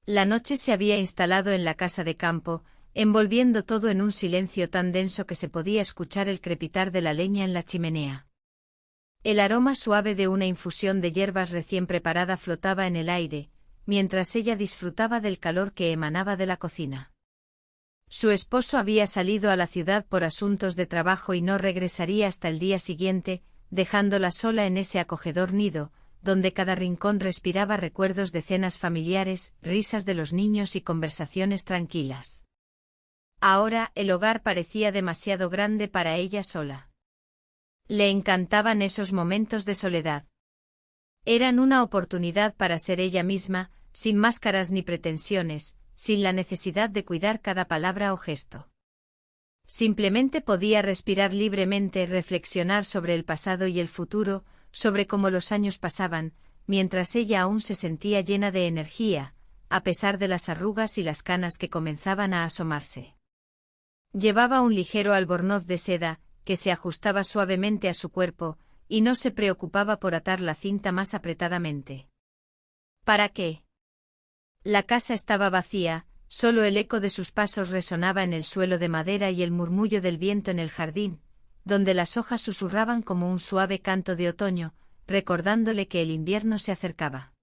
La noche se había instalado en la casa de campo, envolviendo todo en un silencio tan denso que se podía escuchar el crepitar de la leña en la chimenea. El aroma suave de una infusión de hierbas recién preparada flotaba en el aire, mientras ella disfrutaba del calor que emanaba de la cocina. Su esposo había salido a la ciudad por asuntos de trabajo y no regresaría hasta el día siguiente, dejándola sola en ese acogedor nido, donde cada rincón respiraba recuerdos de cenas familiares, risas de los niños y conversaciones tranquilas. Ahora el hogar parecía demasiado grande para ella sola. Le encantaban esos momentos de soledad. Eran una oportunidad para ser ella misma, sin máscaras ni pretensiones, sin la necesidad de cuidar cada palabra o gesto. Simplemente podía respirar libremente, reflexionar sobre el pasado y el futuro, sobre cómo los años pasaban, mientras ella aún se sentía llena de energía, a pesar de las arrugas y las canas que comenzaban a asomarse. Llevaba un ligero albornoz de seda, que se ajustaba suavemente a su cuerpo, y no se preocupaba por atar la cinta más apretadamente. ¿Para qué? La casa estaba vacía, solo el eco de sus pasos resonaba en el suelo de madera y el murmullo del viento en el jardín, donde las hojas susurraban como un suave canto de otoño, recordándole que el invierno se acercaba.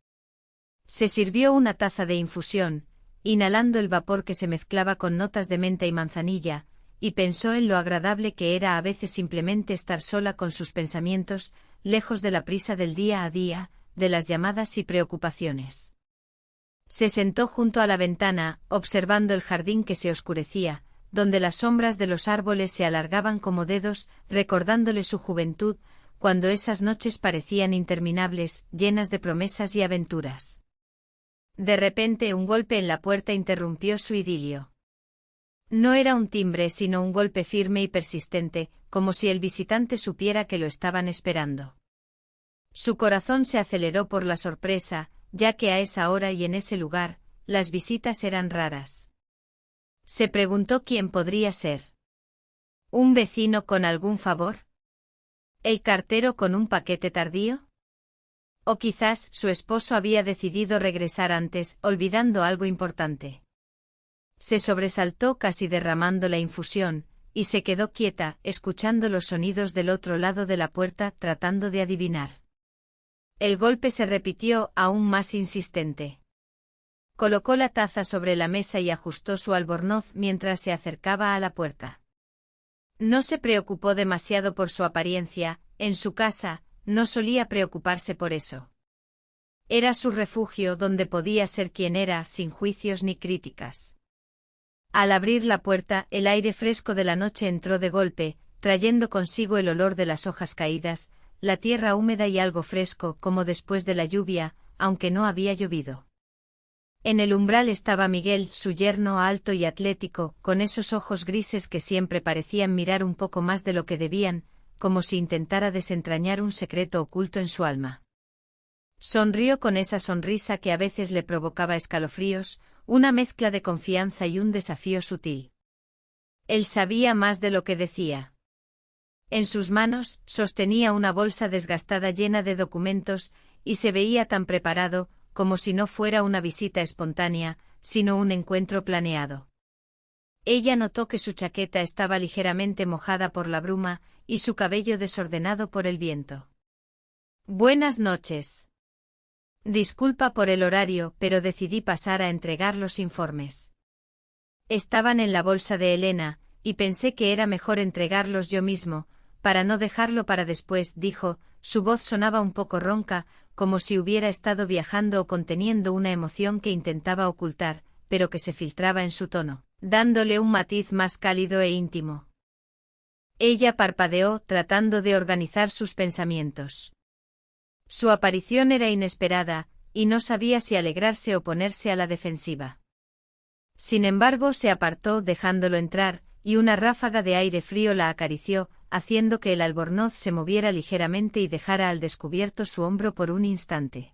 Se sirvió una taza de infusión, inhalando el vapor que se mezclaba con notas de menta y manzanilla, y pensó en lo agradable que era a veces simplemente estar sola con sus pensamientos, lejos de la prisa del día a día, de las llamadas y preocupaciones. Se sentó junto a la ventana, observando el jardín que se oscurecía, donde las sombras de los árboles se alargaban como dedos, recordándole su juventud, cuando esas noches parecían interminables, llenas de promesas y aventuras. De repente un golpe en la puerta interrumpió su idilio. No era un timbre sino un golpe firme y persistente, como si el visitante supiera que lo estaban esperando. Su corazón se aceleró por la sorpresa, ya que a esa hora y en ese lugar, las visitas eran raras. Se preguntó quién podría ser. ¿Un vecino con algún favor? ¿El cartero con un paquete tardío? O quizás su esposo había decidido regresar antes, olvidando algo importante. Se sobresaltó casi derramando la infusión, y se quedó quieta, escuchando los sonidos del otro lado de la puerta, tratando de adivinar. El golpe se repitió, aún más insistente. Colocó la taza sobre la mesa y ajustó su albornoz mientras se acercaba a la puerta. No se preocupó demasiado por su apariencia, en su casa, no solía preocuparse por eso. Era su refugio donde podía ser quien era, sin juicios ni críticas. Al abrir la puerta, el aire fresco de la noche entró de golpe, trayendo consigo el olor de las hojas caídas, la tierra húmeda y algo fresco, como después de la lluvia, aunque no había llovido. En el umbral estaba Miguel, su yerno alto y atlético, con esos ojos grises que siempre parecían mirar un poco más de lo que debían, como si intentara desentrañar un secreto oculto en su alma. Sonrió con esa sonrisa que a veces le provocaba escalofríos, una mezcla de confianza y un desafío sutil. Él sabía más de lo que decía. En sus manos, sostenía una bolsa desgastada llena de documentos, y se veía tan preparado, como si no fuera una visita espontánea, sino un encuentro planeado. Ella notó que su chaqueta estaba ligeramente mojada por la bruma, y su cabello desordenado por el viento. Buenas noches. Disculpa por el horario, pero decidí pasar a entregar los informes. Estaban en la bolsa de Elena, y pensé que era mejor entregarlos yo mismo, para no dejarlo para después, dijo, su voz sonaba un poco ronca, como si hubiera estado viajando o conteniendo una emoción que intentaba ocultar, pero que se filtraba en su tono, dándole un matiz más cálido e íntimo. Ella parpadeó, tratando de organizar sus pensamientos. Su aparición era inesperada, y no sabía si alegrarse o ponerse a la defensiva. Sin embargo, se apartó dejándolo entrar, y una ráfaga de aire frío la acarició, haciendo que el albornoz se moviera ligeramente y dejara al descubierto su hombro por un instante.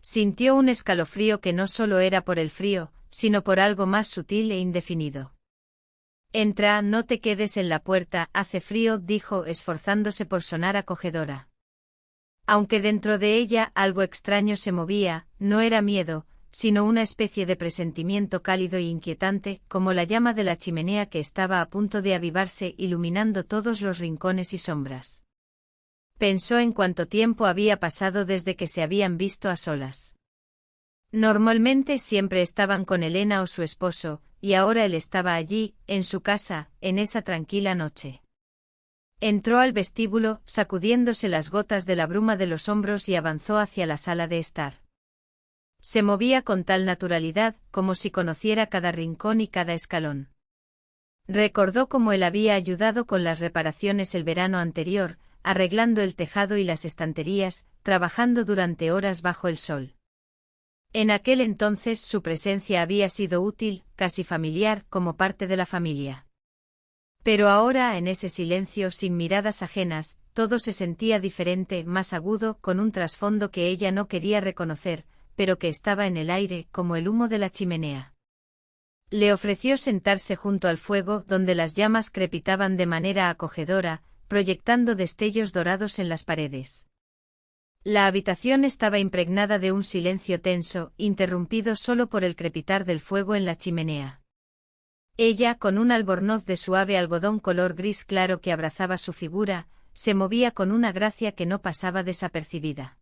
Sintió un escalofrío que no solo era por el frío, sino por algo más sutil e indefinido. Entra, no te quedes en la puerta, hace frío, dijo, esforzándose por sonar acogedora. Aunque dentro de ella algo extraño se movía, no era miedo, sino una especie de presentimiento cálido e inquietante, como la llama de la chimenea que estaba a punto de avivarse, iluminando todos los rincones y sombras. Pensó en cuánto tiempo había pasado desde que se habían visto a solas. Normalmente siempre estaban con Elena o su esposo, y ahora él estaba allí, en su casa, en esa tranquila noche. Entró al vestíbulo, sacudiéndose las gotas de la bruma de los hombros, y avanzó hacia la sala de estar. Se movía con tal naturalidad, como si conociera cada rincón y cada escalón. Recordó cómo él había ayudado con las reparaciones el verano anterior, arreglando el tejado y las estanterías, trabajando durante horas bajo el sol. En aquel entonces su presencia había sido útil, casi familiar, como parte de la familia. Pero ahora, en ese silencio sin miradas ajenas, todo se sentía diferente, más agudo, con un trasfondo que ella no quería reconocer, pero que estaba en el aire, como el humo de la chimenea. Le ofreció sentarse junto al fuego, donde las llamas crepitaban de manera acogedora, proyectando destellos dorados en las paredes. La habitación estaba impregnada de un silencio tenso, interrumpido solo por el crepitar del fuego en la chimenea. Ella, con un albornoz de suave algodón color gris claro que abrazaba su figura, se movía con una gracia que no pasaba desapercibida.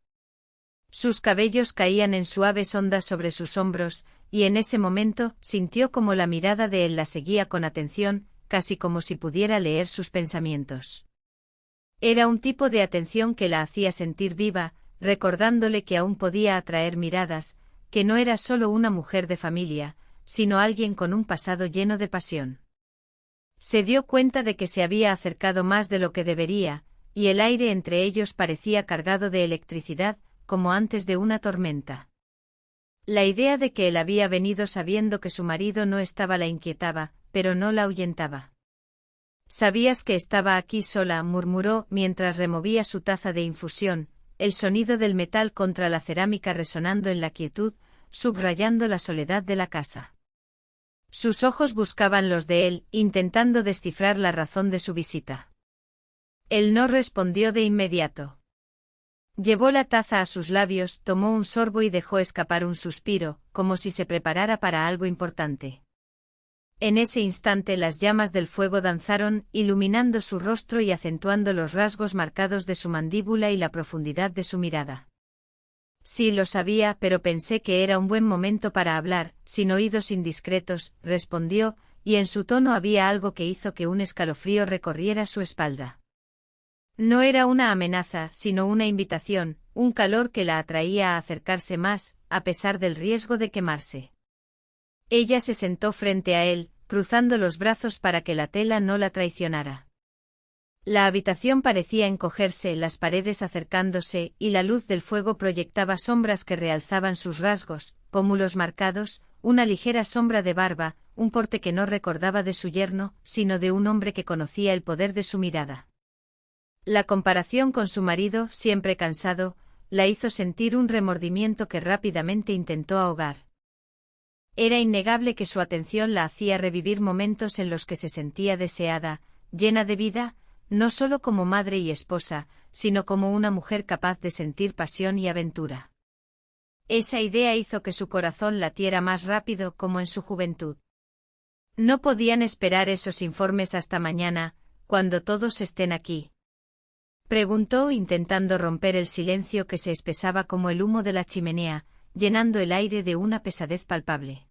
Sus cabellos caían en suaves ondas sobre sus hombros, y en ese momento sintió como la mirada de él la seguía con atención, casi como si pudiera leer sus pensamientos. Era un tipo de atención que la hacía sentir viva, recordándole que aún podía atraer miradas, que no era solo una mujer de familia, sino alguien con un pasado lleno de pasión. Se dio cuenta de que se había acercado más de lo que debería, y el aire entre ellos parecía cargado de electricidad, como antes de una tormenta. La idea de que él había venido sabiendo que su marido no estaba la inquietaba, pero no la ahuyentaba. «¿Sabías que estaba aquí sola?», murmuró mientras removía su taza de infusión, el sonido del metal contra la cerámica resonando en la quietud, subrayando la soledad de la casa. Sus ojos buscaban los de él, intentando descifrar la razón de su visita. Él no respondió de inmediato. Llevó la taza a sus labios, tomó un sorbo y dejó escapar un suspiro, como si se preparara para algo importante. En ese instante las llamas del fuego danzaron, iluminando su rostro y acentuando los rasgos marcados de su mandíbula y la profundidad de su mirada. «Sí, lo sabía, pero pensé que era un buen momento para hablar, sin oídos indiscretos», respondió, y en su tono había algo que hizo que un escalofrío recorriera su espalda. No era una amenaza, sino una invitación, un calor que la atraía a acercarse más, a pesar del riesgo de quemarse. Ella se sentó frente a él, cruzando los brazos para que la tela no la traicionara. La habitación parecía encogerse, las paredes acercándose, y la luz del fuego proyectaba sombras que realzaban sus rasgos, pómulos marcados, una ligera sombra de barba, un porte que no recordaba de su yerno, sino de un hombre que conocía el poder de su mirada. La comparación con su marido, siempre cansado, la hizo sentir un remordimiento que rápidamente intentó ahogar. Era innegable que su atención la hacía revivir momentos en los que se sentía deseada, llena de vida, no solo como madre y esposa, sino como una mujer capaz de sentir pasión y aventura. Esa idea hizo que su corazón latiera más rápido, como en su juventud. No podían esperar esos informes hasta mañana, cuando todos estén aquí. Preguntó, intentando romper el silencio que se espesaba como el humo de la chimenea, llenando el aire de una pesadez palpable.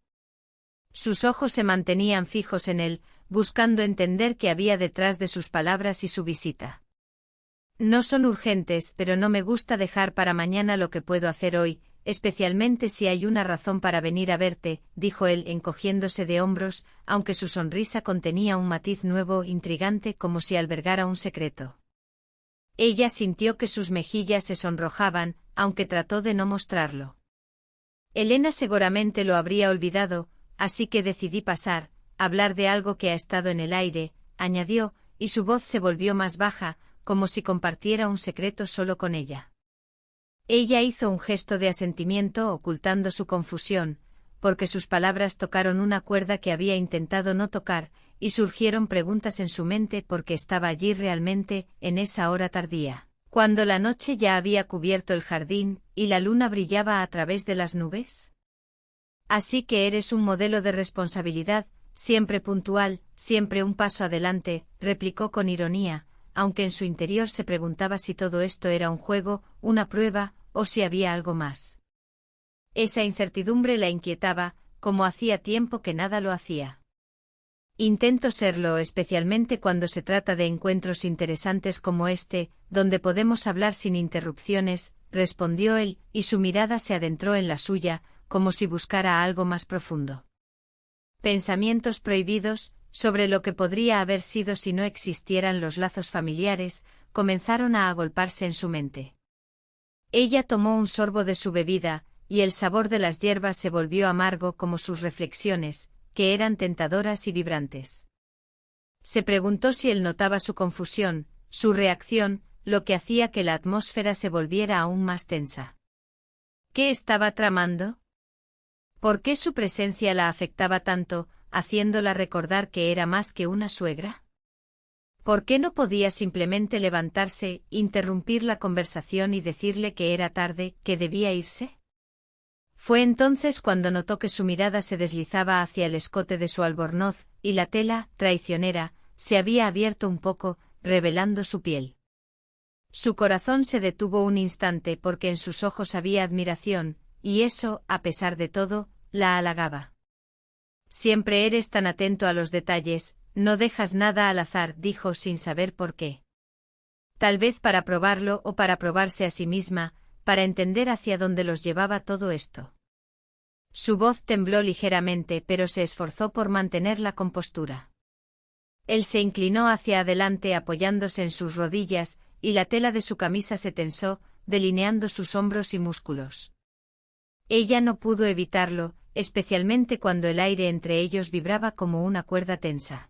Sus ojos se mantenían fijos en él, buscando entender qué había detrás de sus palabras y su visita. «No son urgentes, pero no me gusta dejar para mañana lo que puedo hacer hoy, especialmente si hay una razón para venir a verte», dijo él encogiéndose de hombros, aunque su sonrisa contenía un matiz nuevo, intrigante, como si albergara un secreto. Ella sintió que sus mejillas se sonrojaban, aunque trató de no mostrarlo. Elena seguramente lo habría olvidado, así que decidí pasar, hablar de algo que ha estado en el aire, añadió, y su voz se volvió más baja, como si compartiera un secreto solo con ella. Ella hizo un gesto de asentimiento, ocultando su confusión, porque sus palabras tocaron una cuerda que había intentado no tocar, y surgieron preguntas en su mente porque estaba allí realmente, en esa hora tardía, cuando la noche ya había cubierto el jardín, y la luna brillaba a través de las nubes. Así que eres un modelo de responsabilidad, siempre puntual, siempre un paso adelante, replicó con ironía, aunque en su interior se preguntaba si todo esto era un juego, una prueba, o si había algo más. Esa incertidumbre la inquietaba, como hacía tiempo que nada lo hacía. Intento serlo, especialmente cuando se trata de encuentros interesantes como este, donde podemos hablar sin interrupciones, respondió él, y su mirada se adentró en la suya, como si buscara algo más profundo. Pensamientos prohibidos, sobre lo que podría haber sido si no existieran los lazos familiares, comenzaron a agolparse en su mente. Ella tomó un sorbo de su bebida, y el sabor de las hierbas se volvió amargo como sus reflexiones, que eran tentadoras y vibrantes. Se preguntó si él notaba su confusión, su reacción, lo que hacía que la atmósfera se volviera aún más tensa. ¿Qué estaba tramando? ¿Por qué su presencia la afectaba tanto, haciéndola recordar que era más que una suegra? ¿Por qué no podía simplemente levantarse, interrumpir la conversación y decirle que era tarde, que debía irse? Fue entonces cuando notó que su mirada se deslizaba hacia el escote de su albornoz, y la tela, traicionera, se había abierto un poco, revelando su piel. Su corazón se detuvo un instante porque en sus ojos había admiración, y eso, a pesar de todo, la halagaba. Siempre eres tan atento a los detalles, no dejas nada al azar, dijo sin saber por qué. Tal vez para probarlo o para probarse a sí misma, para entender hacia dónde los llevaba todo esto. Su voz tembló ligeramente, pero se esforzó por mantener la compostura. Él se inclinó hacia adelante apoyándose en sus rodillas, y la tela de su camisa se tensó, delineando sus hombros y músculos. Ella no pudo evitarlo, especialmente cuando el aire entre ellos vibraba como una cuerda tensa.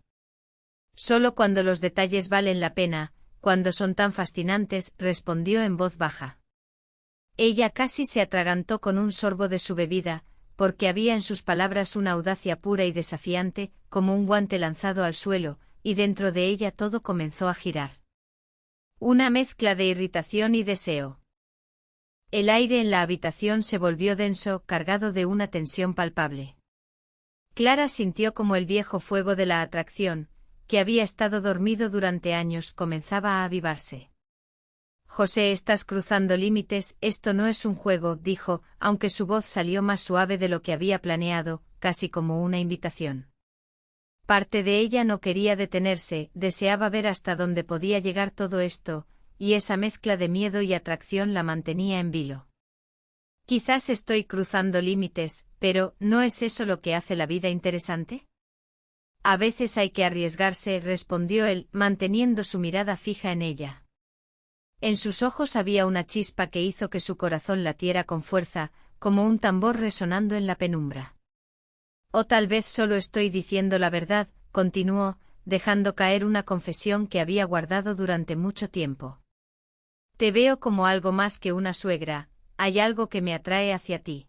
Solo cuando los detalles valen la pena, cuando son tan fascinantes, respondió en voz baja. Ella casi se atragantó con un sorbo de su bebida, porque había en sus palabras una audacia pura y desafiante, como un guante lanzado al suelo, y dentro de ella todo comenzó a girar. Una mezcla de irritación y deseo. El aire en la habitación se volvió denso, cargado de una tensión palpable. Clara sintió como el viejo fuego de la atracción, que había estado dormido durante años, comenzaba a avivarse. José, estás cruzando límites, esto no es un juego, dijo, aunque su voz salió más suave de lo que había planeado, casi como una invitación. Parte de ella no quería detenerse, deseaba ver hasta dónde podía llegar todo esto, y esa mezcla de miedo y atracción la mantenía en vilo. Quizás estoy cruzando límites, pero ¿no es eso lo que hace la vida interesante? A veces hay que arriesgarse, respondió él, manteniendo su mirada fija en ella. En sus ojos había una chispa que hizo que su corazón latiera con fuerza, como un tambor resonando en la penumbra. O tal vez solo estoy diciendo la verdad, continuó, dejando caer una confesión que había guardado durante mucho tiempo. Te veo como algo más que una suegra, hay algo que me atrae hacia ti.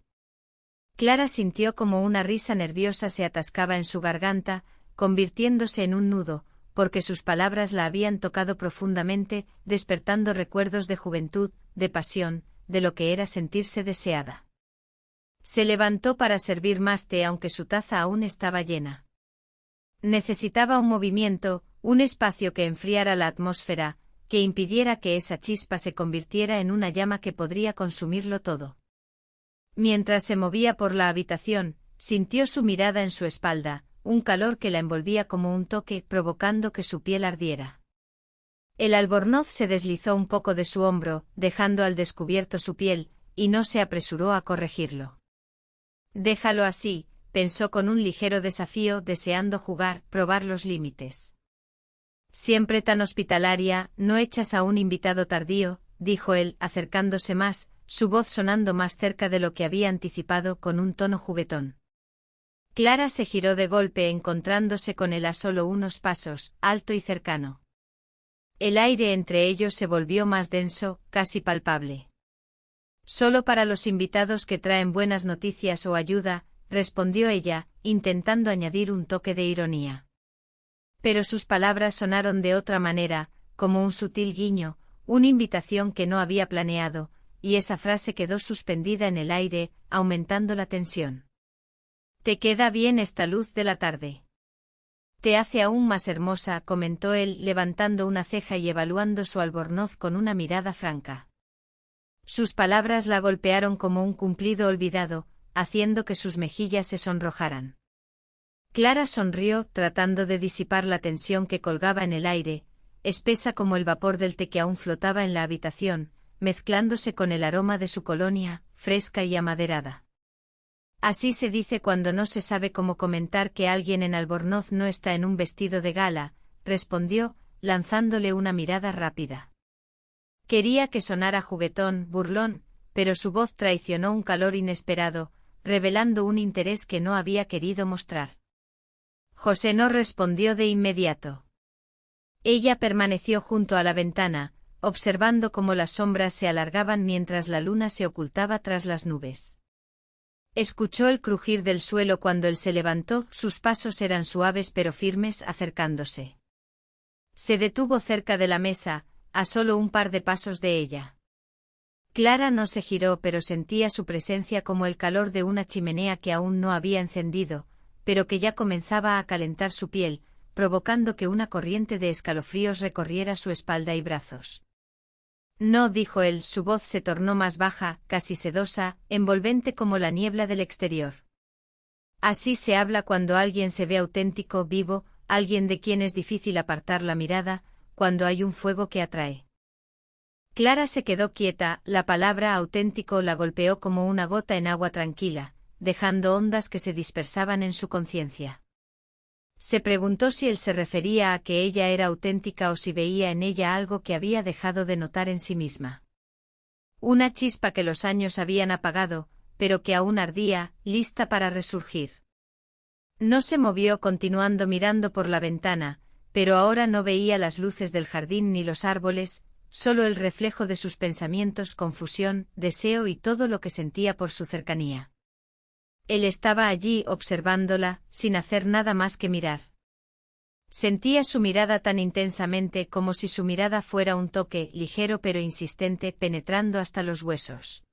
Clara sintió como una risa nerviosa se atascaba en su garganta, convirtiéndose en un nudo, porque sus palabras la habían tocado profundamente, despertando recuerdos de juventud, de pasión, de lo que era sentirse deseada. Se levantó para servir más té aunque su taza aún estaba llena. Necesitaba un movimiento, un espacio que enfriara la atmósfera, que impidiera que esa chispa se convirtiera en una llama que podría consumirlo todo. Mientras se movía por la habitación, sintió su mirada en su espalda, un calor que la envolvía como un toque, provocando que su piel ardiera. El albornoz se deslizó un poco de su hombro, dejando al descubierto su piel, y no se apresuró a corregirlo. Déjalo así, pensó con un ligero desafío, deseando jugar, probar los límites. Siempre tan hospitalaria, ¿no echas a un invitado tardío?, dijo él, acercándose más, su voz sonando más cerca de lo que había anticipado, con un tono juguetón. Clara se giró de golpe, encontrándose con él a solo unos pasos, alto y cercano. El aire entre ellos se volvió más denso, casi palpable. Solo para los invitados que traen buenas noticias o ayuda, respondió ella, intentando añadir un toque de ironía. Pero sus palabras sonaron de otra manera, como un sutil guiño, una invitación que no había planeado, y esa frase quedó suspendida en el aire, aumentando la tensión. Te queda bien esta luz de la tarde. Te hace aún más hermosa, comentó él, levantando una ceja y evaluando su albornoz con una mirada franca. Sus palabras la golpearon como un cumplido olvidado, haciendo que sus mejillas se sonrojaran. Clara sonrió, tratando de disipar la tensión que colgaba en el aire, espesa como el vapor del té que aún flotaba en la habitación, mezclándose con el aroma de su colonia, fresca y amaderada. Así se dice cuando no se sabe cómo comentar que alguien en Albornoz no está en un vestido de gala, respondió, lanzándole una mirada rápida. Quería que sonara juguetón, burlón, pero su voz traicionó un calor inesperado, revelando un interés que no había querido mostrar. José no respondió de inmediato. Ella permaneció junto a la ventana, observando cómo las sombras se alargaban mientras la luna se ocultaba tras las nubes. Escuchó el crujir del suelo cuando él se levantó, sus pasos eran suaves pero firmes acercándose. Se detuvo cerca de la mesa, a solo un par de pasos de ella. Clara no se giró pero sentía su presencia como el calor de una chimenea que aún no había encendido, pero que ya comenzaba a calentar su piel, provocando que una corriente de escalofríos recorriera su espalda y brazos. No, dijo él, su voz se tornó más baja, casi sedosa, envolvente como la niebla del exterior. Así se habla cuando alguien se ve auténtico, vivo, alguien de quien es difícil apartar la mirada, cuando hay un fuego que atrae. Clara se quedó quieta, la palabra auténtico la golpeó como una gota en agua tranquila, dejando ondas que se dispersaban en su conciencia. Se preguntó si él se refería a que ella era auténtica o si veía en ella algo que había dejado de notar en sí misma. Una chispa que los años habían apagado, pero que aún ardía, lista para resurgir. No se movió continuando mirando por la ventana, pero ahora no veía las luces del jardín ni los árboles, solo el reflejo de sus pensamientos, confusión, deseo y todo lo que sentía por su cercanía. Él estaba allí observándola, sin hacer nada más que mirar. Sentía su mirada tan intensamente como si su mirada fuera un toque, ligero pero insistente, penetrando hasta los huesos.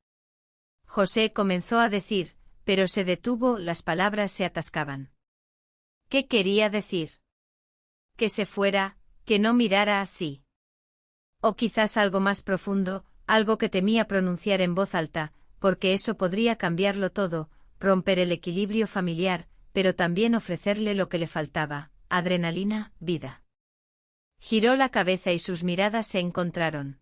José comenzó a decir, pero se detuvo, las palabras se atascaban. ¿Qué quería decir? Que se fuera, que no mirara así. O quizás algo más profundo, algo que temía pronunciar en voz alta, porque eso podría cambiarlo todo, romper el equilibrio familiar, pero también ofrecerle lo que le faltaba, adrenalina, vida. Giró la cabeza y sus miradas se encontraron.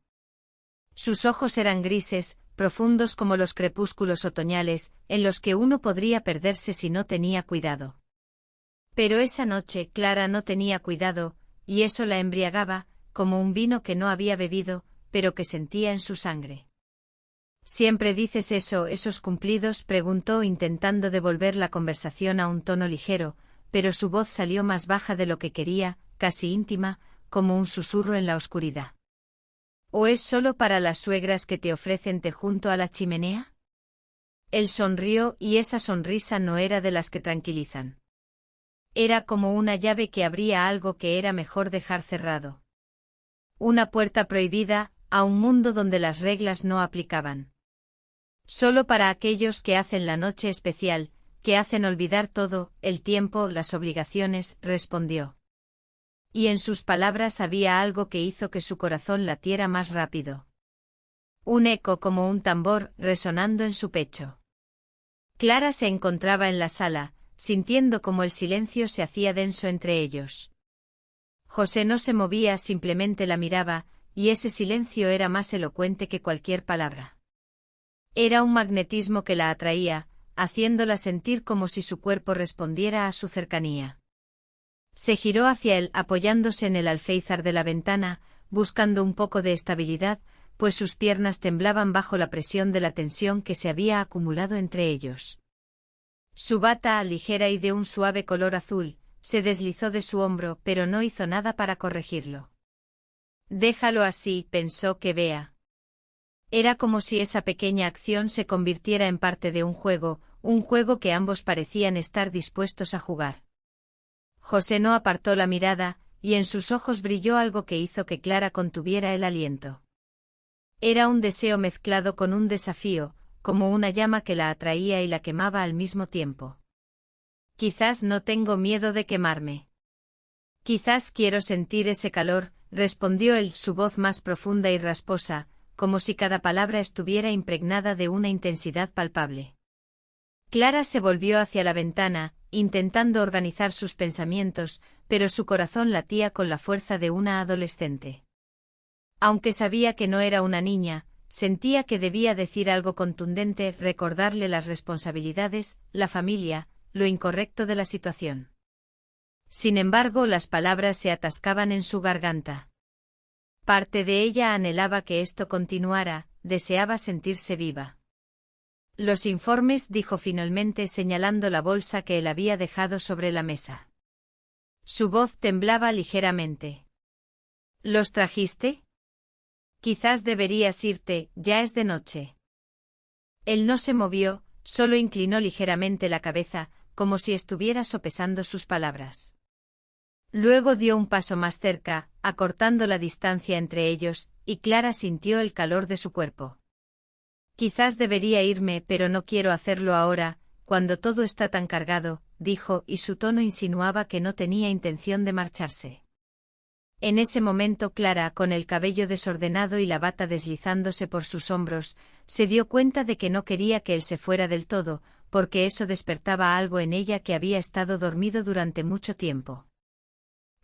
Sus ojos eran grises, profundos como los crepúsculos otoñales, en los que uno podría perderse si no tenía cuidado. Pero esa noche Clara no tenía cuidado, y eso la embriagaba, como un vino que no había bebido, pero que sentía en su sangre. ¿Siempre dices eso, esos cumplidos?, preguntó intentando devolver la conversación a un tono ligero, pero su voz salió más baja de lo que quería, casi íntima, como un susurro en la oscuridad. ¿O es solo para las suegras que te ofrecen té junto a la chimenea? Él sonrió y esa sonrisa no era de las que tranquilizan. Era como una llave que abría algo que era mejor dejar cerrado. Una puerta prohibida, a un mundo donde las reglas no aplicaban. Solo para aquellos que hacen la noche especial, que hacen olvidar todo, el tiempo, las obligaciones, respondió. Y en sus palabras había algo que hizo que su corazón latiera más rápido. Un eco como un tambor, resonando en su pecho. Clara se encontraba en la sala, sintiendo como el silencio se hacía denso entre ellos. José no se movía, simplemente la miraba, y ese silencio era más elocuente que cualquier palabra. Era un magnetismo que la atraía, haciéndola sentir como si su cuerpo respondiera a su cercanía. Se giró hacia él apoyándose en el alféizar de la ventana, buscando un poco de estabilidad, pues sus piernas temblaban bajo la presión de la tensión que se había acumulado entre ellos. Su bata, ligera y de un suave color azul, se deslizó de su hombro, pero no hizo nada para corregirlo. Déjalo así, pensó, que vea. Era como si esa pequeña acción se convirtiera en parte de un juego que ambos parecían estar dispuestos a jugar. José no apartó la mirada, y en sus ojos brilló algo que hizo que Clara contuviera el aliento. Era un deseo mezclado con un desafío, como una llama que la atraía y la quemaba al mismo tiempo. Quizás no tengo miedo de quemarme. Quizás quiero sentir ese calor, respondió él, su voz más profunda y rasposa, como si cada palabra estuviera impregnada de una intensidad palpable. Clara se volvió hacia la ventana, intentando organizar sus pensamientos, pero su corazón latía con la fuerza de una adolescente. Aunque sabía que no era una niña, sentía que debía decir algo contundente, recordarle las responsabilidades, la familia, lo incorrecto de la situación. Sin embargo, las palabras se atascaban en su garganta. Parte de ella anhelaba que esto continuara, deseaba sentirse viva. Los informes, dijo finalmente señalando la bolsa que él había dejado sobre la mesa. Su voz temblaba ligeramente. ¿Los trajiste? Quizás deberías irte, ya es de noche. Él no se movió, solo inclinó ligeramente la cabeza, como si estuviera sopesando sus palabras. Luego dio un paso más cerca, acortando la distancia entre ellos, y Clara sintió el calor de su cuerpo. Quizás debería irme, pero no quiero hacerlo ahora, cuando todo está tan cargado, dijo, y su tono insinuaba que no tenía intención de marcharse. En ese momento Clara, con el cabello desordenado y la bata deslizándose por sus hombros, se dio cuenta de que no quería que él se fuera del todo, porque eso despertaba algo en ella que había estado dormido durante mucho tiempo.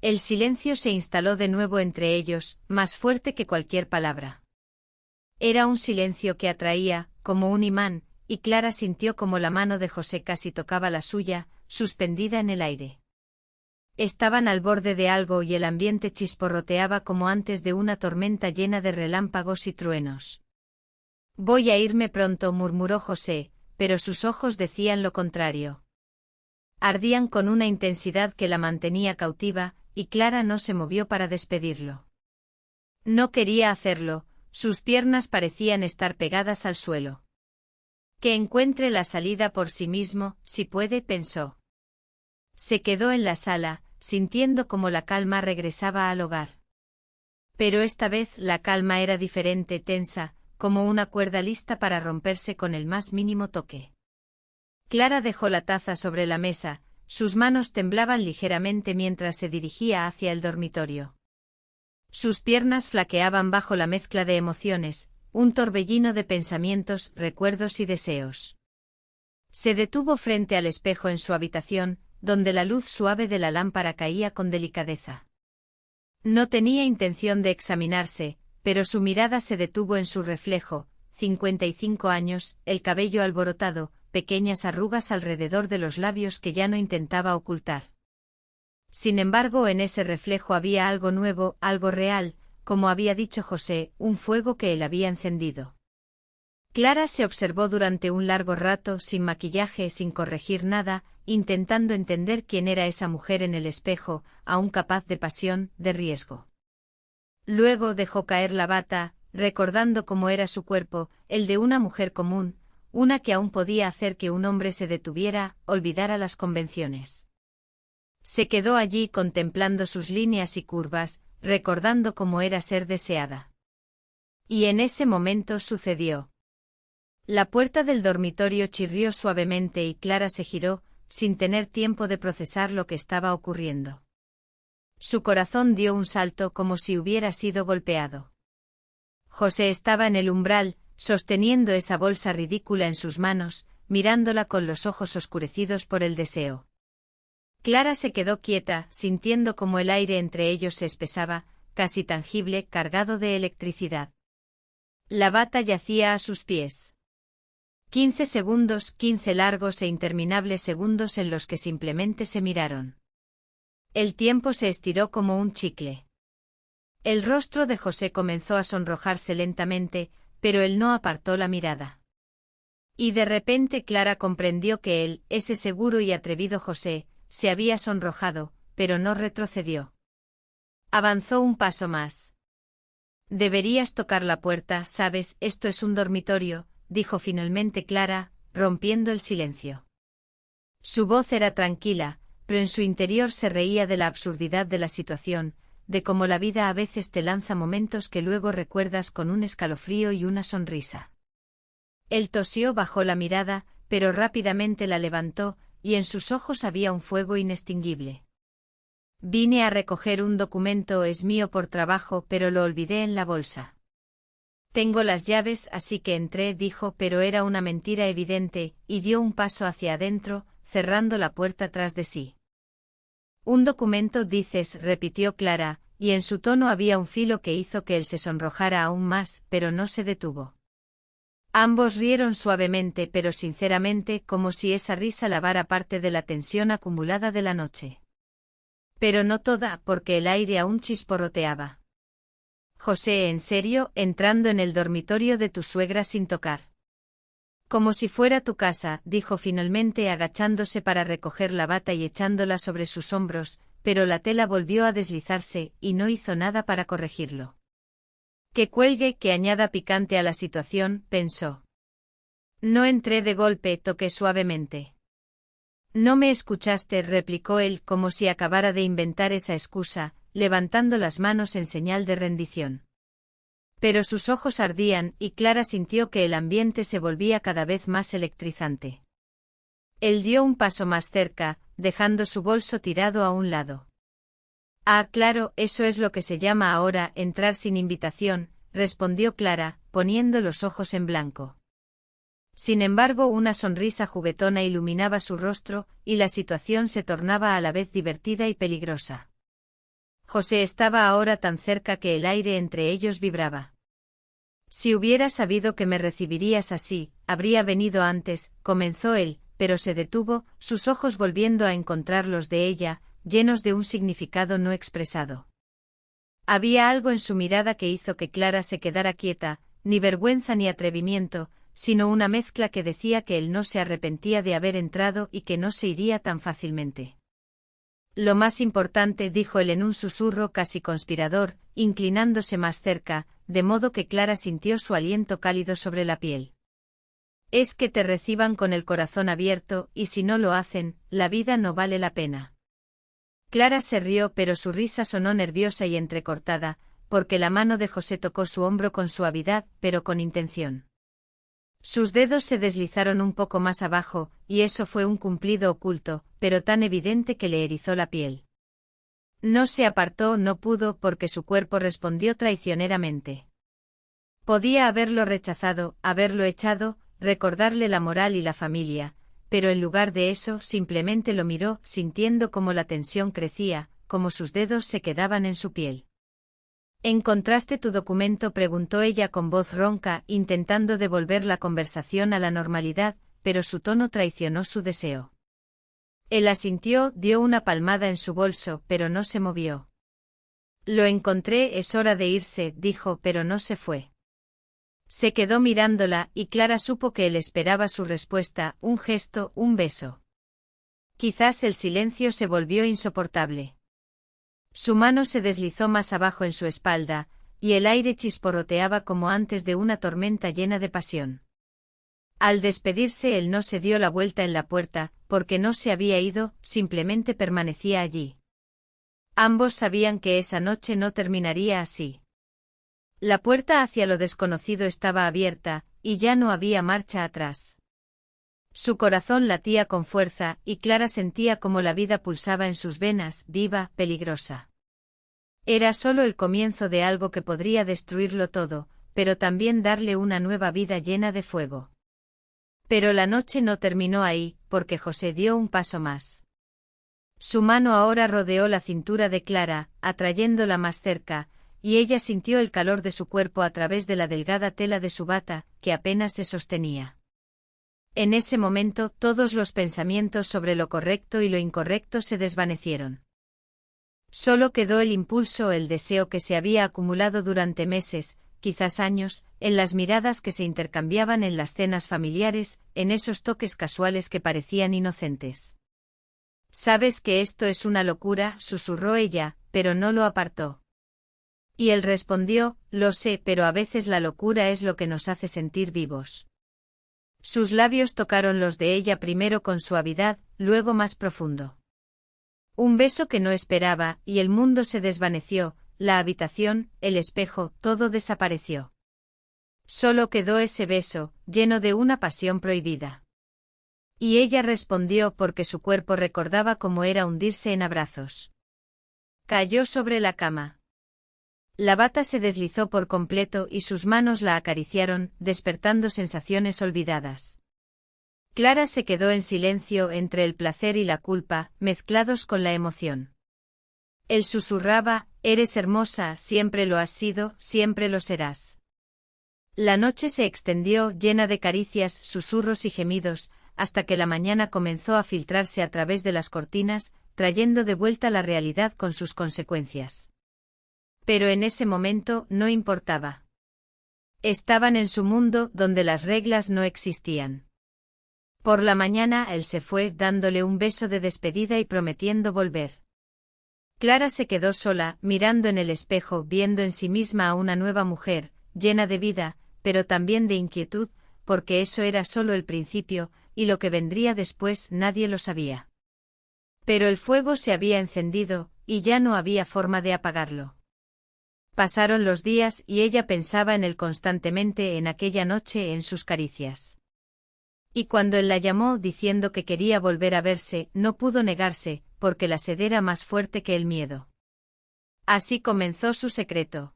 El silencio se instaló de nuevo entre ellos, más fuerte que cualquier palabra. Era un silencio que atraía, como un imán, y Clara sintió como la mano de José casi tocaba la suya, suspendida en el aire. Estaban al borde de algo y el ambiente chisporroteaba como antes de una tormenta llena de relámpagos y truenos. Voy a irme pronto, murmuró José, pero sus ojos decían lo contrario. Ardían con una intensidad que la mantenía cautiva, y Clara no se movió para despedirlo. No quería hacerlo, sus piernas parecían estar pegadas al suelo. Que encuentre la salida por sí mismo, si puede, pensó. Se quedó en la sala, sintiendo como la calma regresaba al hogar. Pero esta vez la calma era diferente, tensa, como una cuerda lista para romperse con el más mínimo toque. Clara dejó la taza sobre la mesa, sus manos temblaban ligeramente mientras se dirigía hacia el dormitorio. Sus piernas flaqueaban bajo la mezcla de emociones, un torbellino de pensamientos, recuerdos y deseos. Se detuvo frente al espejo en su habitación, donde la luz suave de la lámpara caía con delicadeza. No tenía intención de examinarse, pero su mirada se detuvo en su reflejo, 55 años, el cabello alborotado, pequeñas arrugas alrededor de los labios que ya no intentaba ocultar. Sin embargo, en ese reflejo había algo nuevo, algo real, como había dicho José, un fuego que él había encendido. Clara se observó durante un largo rato, sin maquillaje, sin corregir nada, intentando entender quién era esa mujer en el espejo, aún capaz de pasión, de riesgo. Luego dejó caer la bata, recordando cómo era su cuerpo, el de una mujer común, una que aún podía hacer que un hombre se detuviera, olvidara las convenciones. Se quedó allí contemplando sus líneas y curvas, recordando cómo era ser deseada. Y en ese momento sucedió. La puerta del dormitorio chirrió suavemente y Clara se giró, sin tener tiempo de procesar lo que estaba ocurriendo. Su corazón dio un salto como si hubiera sido golpeado. José estaba en el umbral, sosteniendo esa bolsa ridícula en sus manos, mirándola con los ojos oscurecidos por el deseo. Clara se quedó quieta, sintiendo como el aire entre ellos se espesaba, casi tangible, cargado de electricidad. La bata yacía a sus pies. 15 segundos, 15 largos e interminables segundos en los que simplemente se miraron. El tiempo se estiró como un chicle. El rostro de José comenzó a sonrojarse lentamente, pero él no apartó la mirada. Y de repente Clara comprendió que él, ese seguro y atrevido José, se había sonrojado, pero no retrocedió. Avanzó un paso más. Deberías tocar la puerta, sabes, esto es un dormitorio, dijo finalmente Clara, rompiendo el silencio. Su voz era tranquila, pero en su interior se reía de la absurdidad de la situación, de cómo la vida a veces te lanza momentos que luego recuerdas con un escalofrío y una sonrisa. Él tosió, bajó la mirada, pero rápidamente la levantó, y en sus ojos había un fuego inextinguible. Vine a recoger un documento, es mío por trabajo, pero lo olvidé en la bolsa. Tengo las llaves, así que entré, dijo, pero era una mentira evidente, y dio un paso hacia adentro, cerrando la puerta tras de sí. Un documento, dices, repitió Clara, y en su tono había un filo que hizo que él se sonrojara aún más, pero no se detuvo. Ambos rieron suavemente pero sinceramente, como si esa risa lavara parte de la tensión acumulada de la noche. Pero no toda, porque el aire aún chisporroteaba. José, ¿en serio, entrando en el dormitorio de tu suegra sin tocar? Como si fuera tu casa, dijo finalmente agachándose para recoger la bata y echándola sobre sus hombros, pero la tela volvió a deslizarse, y no hizo nada para corregirlo. Que cuelgue, que añada picante a la situación, pensó. No entré de golpe, toqué suavemente. No me escuchaste, replicó él como si acabara de inventar esa excusa, levantando las manos en señal de rendición. Pero sus ojos ardían y Clara sintió que el ambiente se volvía cada vez más electrizante. Él dio un paso más cerca, dejando su bolso tirado a un lado. Ah, claro, eso es lo que se llama ahora entrar sin invitación, respondió Clara, poniendo los ojos en blanco. Sin embargo, una sonrisa juguetona iluminaba su rostro, y la situación se tornaba a la vez divertida y peligrosa. José estaba ahora tan cerca que el aire entre ellos vibraba. Si hubiera sabido que me recibirías así, habría venido antes, comenzó él, pero se detuvo, sus ojos volviendo a encontrar los de ella, llenos de un significado no expresado. Había algo en su mirada que hizo que Clara se quedara quieta, ni vergüenza ni atrevimiento, sino una mezcla que decía que él no se arrepentía de haber entrado y que no se iría tan fácilmente. Lo más importante, dijo él en un susurro casi conspirador, inclinándose más cerca, de modo que Clara sintió su aliento cálido sobre la piel. Es que te reciban con el corazón abierto, y si no lo hacen, la vida no vale la pena. Clara se rió, pero su risa sonó nerviosa y entrecortada, porque la mano de José tocó su hombro con suavidad, pero con intención. Sus dedos se deslizaron un poco más abajo, y eso fue un cumplido oculto, pero tan evidente que le erizó la piel. No se apartó, no pudo, porque su cuerpo respondió traicioneramente. Podía haberlo rechazado, haberlo echado, recordarle la moral y la familia, pero en lugar de eso simplemente lo miró, sintiendo cómo la tensión crecía, cómo sus dedos se quedaban en su piel. ¿Encontraste tu documento?, preguntó ella con voz ronca, intentando devolver la conversación a la normalidad, pero su tono traicionó su deseo. Él asintió, dio una palmada en su bolso, pero no se movió. Lo encontré, es hora de irse, dijo, pero no se fue. Se quedó mirándola, y Clara supo que él esperaba su respuesta, un gesto, un beso. Quizás el silencio se volvió insoportable. Su mano se deslizó más abajo en su espalda, y el aire chisporroteaba como antes de una tormenta llena de pasión. Al despedirse él no se dio la vuelta en la puerta, porque no se había ido, simplemente permanecía allí. Ambos sabían que esa noche no terminaría así. La puerta hacia lo desconocido estaba abierta, y ya no había marcha atrás. Su corazón latía con fuerza, y Clara sentía como la vida pulsaba en sus venas, viva, peligrosa. Era solo el comienzo de algo que podría destruirlo todo, pero también darle una nueva vida llena de fuego. Pero la noche no terminó ahí, porque José dio un paso más. Su mano ahora rodeó la cintura de Clara, atrayéndola más cerca, y ella sintió el calor de su cuerpo a través de la delgada tela de su bata, que apenas se sostenía. En ese momento, todos los pensamientos sobre lo correcto y lo incorrecto se desvanecieron. Solo quedó el impulso, el deseo que se había acumulado durante meses, quizás años, en las miradas que se intercambiaban en las cenas familiares, en esos toques casuales que parecían inocentes. «Sabes que esto es una locura», susurró ella, pero no lo apartó. Y él respondió, «Lo sé, pero a veces la locura es lo que nos hace sentir vivos». Sus labios tocaron los de ella primero con suavidad, luego más profundo. Un beso que no esperaba, y el mundo se desvaneció, la habitación, el espejo, todo desapareció. Solo quedó ese beso, lleno de una pasión prohibida. Y ella respondió porque su cuerpo recordaba cómo era hundirse en abrazos. Cayó sobre la cama. La bata se deslizó por completo y sus manos la acariciaron, despertando sensaciones olvidadas. Clara se quedó en silencio entre el placer y la culpa, mezclados con la emoción. Él susurraba: «Eres hermosa, siempre lo has sido, siempre lo serás». La noche se extendió llena de caricias, susurros y gemidos, hasta que la mañana comenzó a filtrarse a través de las cortinas, trayendo de vuelta la realidad con sus consecuencias. Pero en ese momento no importaba. Estaban en su mundo donde las reglas no existían. Por la mañana él se fue dándole un beso de despedida y prometiendo volver. Clara se quedó sola, mirando en el espejo, viendo en sí misma a una nueva mujer, llena de vida, pero también de inquietud, porque eso era solo el principio, y lo que vendría después nadie lo sabía. Pero el fuego se había encendido, y ya no había forma de apagarlo. Pasaron los días y ella pensaba en él constantemente, en aquella noche, en sus caricias. Y cuando él la llamó diciendo que quería volver a verse, no pudo negarse, porque la sed era más fuerte que el miedo. Así comenzó su secreto.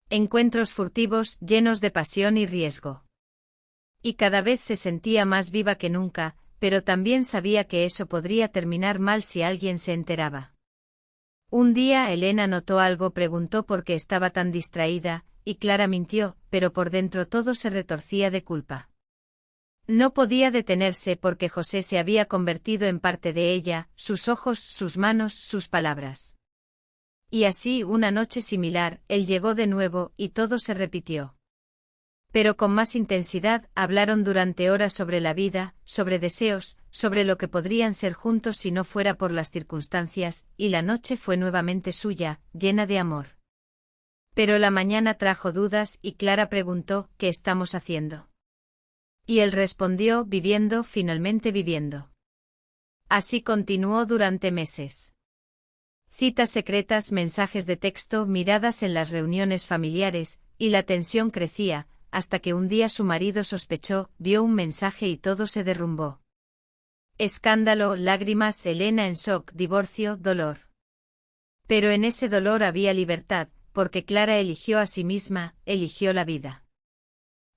Encuentros furtivos, llenos de pasión y riesgo. Y cada vez se sentía más viva que nunca, pero también sabía que eso podría terminar mal si alguien se enteraba. Un día Elena notó algo, preguntó por qué estaba tan distraída, y Clara mintió, pero por dentro todo se retorcía de culpa. No podía detenerse porque José se había convertido en parte de ella, sus ojos, sus manos, sus palabras. Y así, una noche similar, él llegó de nuevo, y todo se repitió. Pero con más intensidad, hablaron durante horas sobre la vida, sobre deseos, sobre lo que podrían ser juntos si no fuera por las circunstancias, y la noche fue nuevamente suya, llena de amor. Pero la mañana trajo dudas y Clara preguntó: «¿Qué estamos haciendo?». Y él respondió: «Viviendo, finalmente viviendo». Así continuó durante meses. Citas secretas, mensajes de texto, miradas en las reuniones familiares, y la tensión crecía, hasta que un día su marido sospechó, vio un mensaje y todo se derrumbó. Escándalo, lágrimas, Elena en shock, divorcio, dolor. Pero en ese dolor había libertad, porque Clara eligió a sí misma, eligió la vida.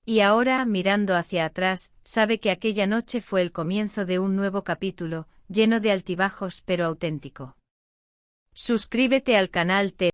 Y ahora, mirando hacia atrás, sabe que aquella noche fue el comienzo de un nuevo capítulo, lleno de altibajos pero auténtico. Suscríbete al canal